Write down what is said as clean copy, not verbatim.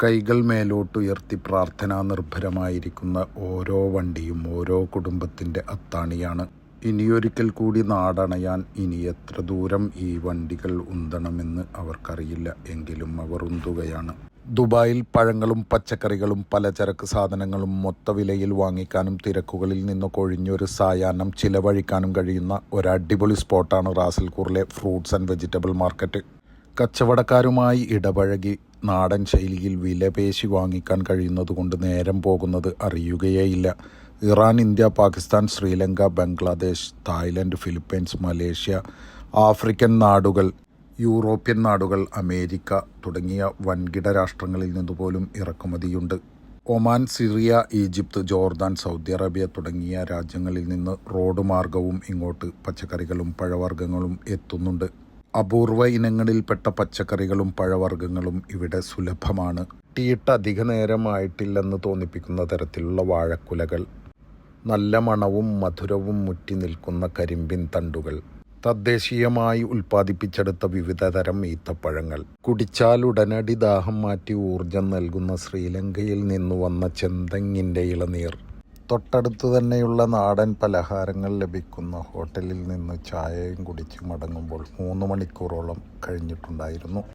കൈകൾ മേലോട്ടുയർത്തി പ്രാർത്ഥനാ നിർഭരമായിരിക്കുന്ന ഓരോ വണ്ടിയും ഓരോ കുടുംബത്തിൻ്റെ അത്താണിയാണ്. ഇനിയൊരിക്കൽ കൂടി നാടണയാൻ ഇനി എത്ര ദൂരം ഈ വണ്ടികൾ ഉന്തണമെന്ന് അവർക്കറിയില്ല. എങ്കിലും അവർ ഉന്തുകയാണ്. ദുബായിൽ പഴങ്ങളും പച്ചക്കറികളും പലചരക്ക് സാധനങ്ങളും മൊത്തവിലയിൽ വാങ്ങിക്കാനും തിരക്കുകളിൽ നിന്ന് കൊഴിഞ്ഞൊരു സായാഹ്നം ചിലവഴിക്കാനും കഴിയുന്ന ഒരടിപൊളി സ്പോട്ടാണ് റാസൽഖൂറിലെ ഫ്രൂട്ട്സ് ആൻഡ് വെജിറ്റബിൾ മാർക്കറ്റ്. കച്ചവടക്കാരുമായി ഇടപഴകി നാടൻ ശൈലിയിൽ വിലപേശി വാങ്ങിക്കാൻ കഴിയുന്നതുകൊണ്ട് നേരം പോകുന്നത് അറിയുകയേയില്ല. Iran, India, Pakistan, Sri Lanka, Bangladesh, Thailand, Philippines, Malaysia, African നാടുകൾ, യൂറോപ്യൻ നാടുകൾ, അമേരിക്ക തുടങ്ങിയ വൻകിട രാഷ്ട്രങ്ങളിൽ നിന്നുപോലും ഇറക്കുമതിയുണ്ട്. Oman, Syria, Egypt, Jordan, Saudi Arabia തുടങ്ങിയ രാജ്യങ്ങളിൽ നിന്ന് റോഡ് മാർഗവും ഇങ്ങോട്ട് പച്ചക്കറികളും പഴവർഗ്ഗങ്ങളും എത്തുന്നുണ്ട്. അപൂർവ ഇനങ്ങളിൽപ്പെട്ട പച്ചക്കറികളും പഴവർഗ്ഗങ്ങളും ഇവിടെ സുലഭമാണ്. തീയിട്ട് അധിക നേരമായിട്ടില്ലെന്ന് തോന്നിപ്പിക്കുന്ന തരത്തിലുള്ള വാഴക്കുലകൾ, നല്ല മണവും മധുരവും മുറ്റി നിൽക്കുന്ന കരിമ്പിൻ തണ്ടുകൾ, തദ്ദേശീയമായി ഉൽപ്പാദിപ്പിച്ചെടുത്ത വിവിധതരം ഈത്തപ്പഴങ്ങൾ, കുടിച്ചാൽ ഉടനടി ദാഹം മാറ്റി ഊർജം നൽകുന്ന ശ്രീലങ്കയിൽ നിന്നു വന്ന ചെന്തെങ്ങിൻ്റെ ഇളനീർ, തൊട്ടടുത്ത് തന്നെയുള്ള നാടൻ പലഹാരങ്ങൾ ലഭിക്കുന്ന ഹോട്ടലിൽ നിന്ന് ചായയും കുടിച്ച് മടങ്ങുമ്പോൾ 3 മണിക്കൂറോളം കഴിഞ്ഞിട്ടുണ്ടായിരുന്നു.